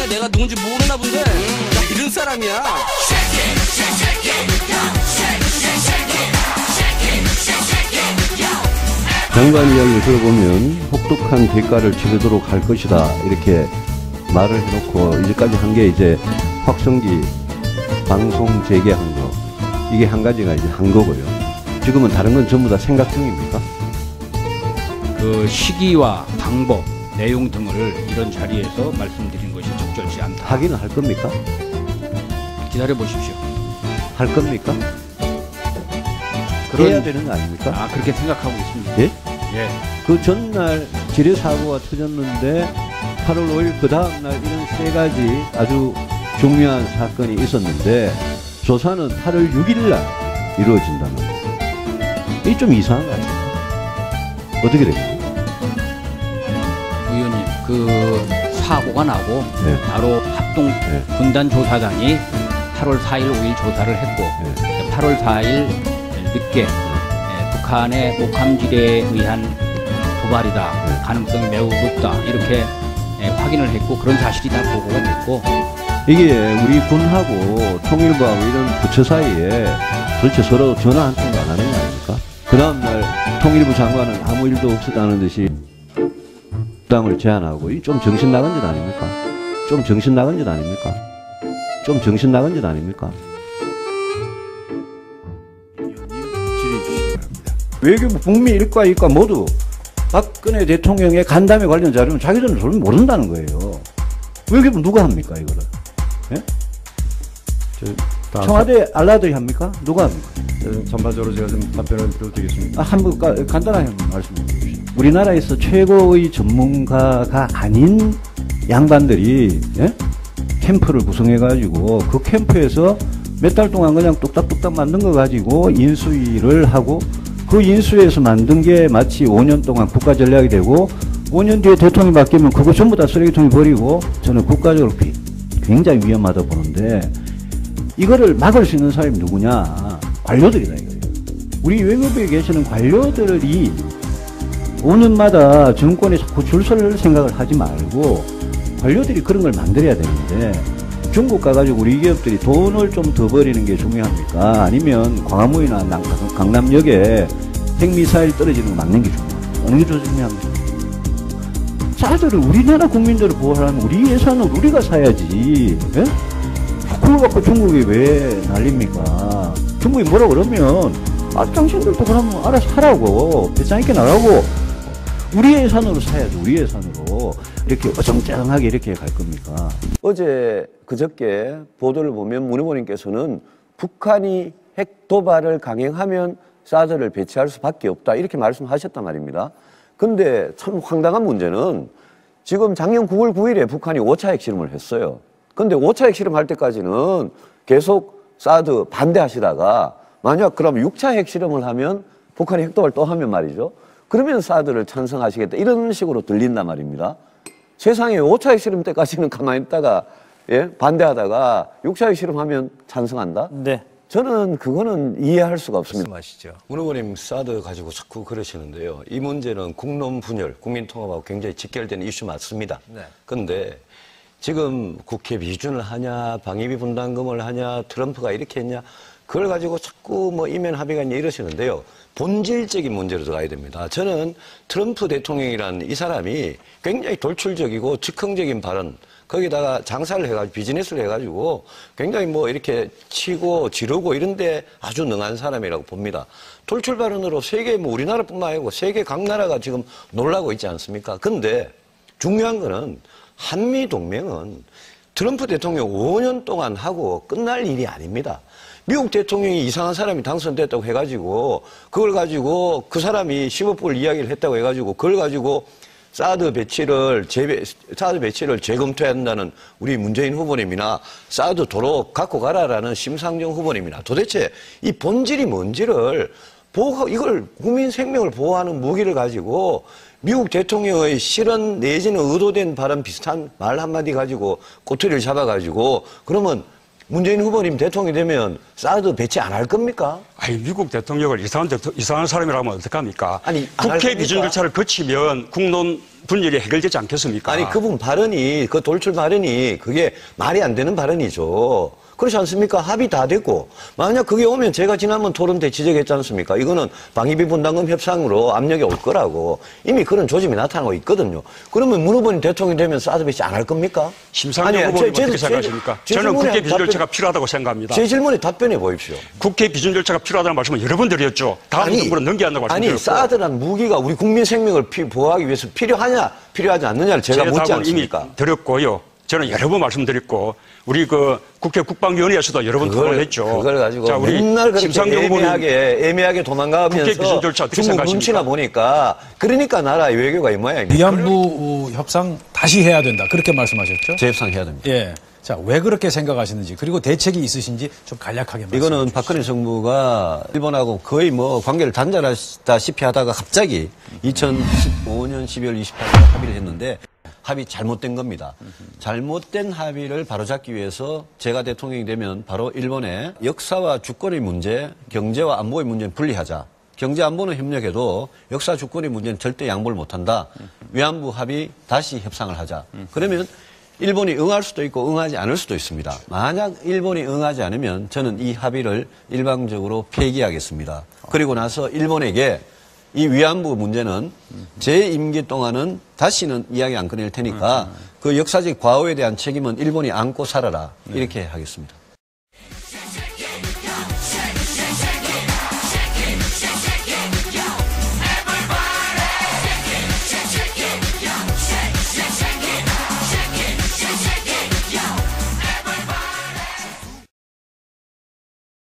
때문에 내가 누군지 모르나 본데 나 이런 사람이야. 장관 이야기를 들어보면 혹독한 대가를 치르도록 할 것이다 이렇게 말을 해놓고 이제까지 한 게 이제 확성기 방송 재개한 거 이게 한 가지가 이제 한 거고요. 지금은 다른 건 전부 다 생각 중입니까? 그 시기와 방법, 내용 등을 이런 자리에서 말씀드리는 것이 적절치 않다. 하기는 할 겁니까? 기다려 보십시오. 할 겁니까? 해야 되는 거 아닙니까? 아, 그렇게 생각하고 있습니다. 예? 예. 그 전날 지뢰 사고가 터졌는데 8월 5일 그 다음날 이런 세 가지 아주 중요한 사건이 있었는데 조사는 8월 6일날 이루어진다는 거예요. 이게 좀 이상한 거 아닙니까? 어떻게 됩니까? 의원님, 그 사고가 나고 네. 바로 합동 네. 분단 조사단이 8월 4일, 5일 조사를 했고 네. 8월 4일 늦게 북한의 옥함지뢰에 의한 도발이다. 네. 가능성이 매우 높다. 이렇게 확인을 했고 그런 사실이 다 보고가 됐고 이게 우리 군하고 통일부하고 이런 부처 사이에 도대체 서로 전화 한 통도 안 하는 거 아닙니까? 그 다음날 통일부 장관은 아무 일도 없었다는 듯이 당을 제안하고 이 좀 정신 나간 짓 아닙니까? 좀 정신 나간 짓 아닙니까? 좀 정신 나간 짓 아닙니까? 외교부 북미 일과 이과 모두 박근혜 대통령의 간담회 관련 자료는 자기들은 전혀 모른다는 거예요. 외교부 누가 합니까 이거를? 예? 청와대 알라들이 합니까? 누가 합니까? 전반적으로 제가 좀 답변을 드리겠습니다. 한번 간단하게 말씀해 주십시오. 우리나라에서 최고의 전문가가 아닌 양반들이 예? 캠프를 구성해가지고 그 캠프에서 몇 달 동안 그냥 뚝딱뚝딱 만든 거 가지고 인수위를 하고 그 인수위에서 만든 게 마치 5년 동안 국가 전략이 되고 5년 뒤에 대통령이 바뀌면 그거 전부 다 쓰레기통에 버리고 저는 국가적으로 굉장히 위험하다 보는데 이거를 막을 수 있는 사람이 누구냐? 관료들이다 이거예요. 우리 외교부에 계시는 관료들이 5년마다 정권에 자꾸 줄 설 생각을 하지 말고 관료들이 그런 걸 만들어야 되는데 중국 가가지고 우리 기업들이 돈을 좀 더 버리는 게 중요합니까? 아니면 광화문이나 강남역에 핵미사일 떨어지는 거 막는 게 중요합니까? 어느 게 더 중요합니까? 자들을 우리나라 국민들을 보호하려면 우리 예산을 우리가 사야지. 예? 그걸 갖고 중국이 왜 난립니까? 중국이 뭐라 그러면 당신들도 그러면 알아서 하라고 배짱 있게 나가고 우리 예산으로 사야죠. 우리 예산으로 이렇게 어정쩡하게 이렇게 갈 겁니까? 어제 그저께 보도를 보면 문 후보님께서는 북한이 핵 도발을 강행하면 사드를 배치할 수밖에 없다 이렇게 말씀하셨단 말입니다. 근데 참 황당한 문제는 지금 작년 9월 9일에 북한이 5차 핵실험을 했어요. 근데 5차 핵실험 할 때까지는 계속 사드 반대하시다가 만약 그럼 6차 핵실험을 하면 북한이 핵도발 또 하면 말이죠. 그러면 사드를 찬성하시겠다 이런 식으로 들린단 말입니다. 세상에 5차 핵실험 때까지는 가만히 있다가 예? 반대하다가 6차 핵실험하면 찬성한다? 네. 저는 그거는 이해할 수가 없습니다. 말씀하시죠. 문 후보님 사드 가지고 자꾸 그러시는데요. 이 문제는 국론 분열, 국민통합하고 굉장히 직결되는 이슈 맞습니다. 그런데 지금 국회 비준을 하냐, 방위비 분담금을 하냐, 트럼프가 이렇게 했냐, 그걸 가지고 자꾸 뭐 이면 합의가 있냐 이러시는데요. 본질적인 문제로 들어가야 됩니다. 저는 트럼프 대통령이란 이 사람이 굉장히 돌출적이고 즉흥적인 발언, 거기다가 장사를 해가지고 비즈니스를 해가지고 굉장히 뭐 이렇게 치고 지르고 이런데 아주 능한 사람이라고 봅니다. 돌출 발언으로 세계 뭐 우리나라뿐만 아니고 세계 각 나라가 지금 놀라고 있지 않습니까? 근데 중요한 거는 한미 동맹은 트럼프 대통령 5년 동안 하고 끝날 일이 아닙니다. 미국 대통령이 이상한 사람이 당선됐다고 해가지고 그걸 가지고 그 사람이 15불 이야기를 했다고 해가지고 그걸 가지고 사드 배치를 재검토해야 한다는 우리 문재인 후보님이나 사드 도로 갖고 가라라는 심상정 후보님이나 도대체 이 본질이 뭔지를 이걸 국민 생명을 보호하는 무기를 가지고 미국 대통령의 실언 내지는 의도된 발언 비슷한 말 한마디 가지고 꼬투리를 잡아가지고 그러면 문재인 후보님 대통령이 되면 사드 배치 안 할 겁니까? 아니, 미국 대통령을 이상한 사람이라면 어떡합니까? 아니, 안 할 국회 겁니까? 비준 절차를 거치면 국론 분열이 해결되지 않겠습니까? 아니, 그분 발언이, 그 돌출 발언이 그게 말이 안 되는 발언이죠. 그렇지 않습니까? 합의 다 됐고. 만약 그게 오면 제가 지난번 토론 때 지적했지 않습니까? 이거는 방위비 분담금 협상으로 압력이 올 거라고. 이미 그런 조짐이 나타나고 있거든요. 그러면 문 후보님 대통령이 되면 사드 배치 안 할 겁니까? 심상정 후보님 어떻게 생각하십니까? 저는 국회 비준 절차가 필요하다고 생각합니다. 제 질문에 답변해 보십시오. 국회 비준 절차가 필요하다는 말씀을 여러 번 드렸죠. 다음 정부는 넘겨야 한다고 말씀드렸고. 아니, 사드란 무기가 우리 국민 생명을 보호하기 위해서 필요하냐, 필요하지 않느냐를 제가 묻지 답은 않습니까? 이미 드렸고요. 저는 여러 번 말씀드렸고 우리 그 국회 국방위원회에서도 여러 번 토론했죠. 그걸 가지고 자, 우리 맨날 그렇게 심상정 후보님 애매하게 도망가면서 국회 비준 절차 어떻게 중국 생각하십니까? 눈치나 보니까 그러니까 나라의 외교가 이 모양입니다. 위안부 협상 다시 해야 된다. 그렇게 말씀하셨죠? 재협상해야 됩니다. 예. 자, 왜 그렇게 생각하시는지 그리고 대책이 있으신지 좀 간략하게 말씀해 이거는 주십시오. 박근혜 정부가 일본하고 거의 뭐 관계를 단절하다시피 하다가 갑자기 2015년 12월 28일 합의를 했는데 합의 잘못된 겁니다. 잘못된 합의를 바로잡기 위해서 제가 대통령이 되면 바로 일본의 역사와 주권의 문제, 경제와 안보의 문제는 분리하자. 경제 안보는 협력해도 역사 주권의 문제는 절대 양보를 못한다. 위안부 합의 다시 협상을 하자. 그러면 일본이 응할 수도 있고 응하지 않을 수도 있습니다. 만약 일본이 응하지 않으면 저는 이 합의를 일방적으로 폐기하겠습니다. 그리고 나서 일본에게 이 위안부 문제는 제 임기 동안은 다시는 이야기 안 꺼낼 테니까 그 역사적 과오에 대한 책임은 일본이 안고 살아라. 이렇게 하겠습니다.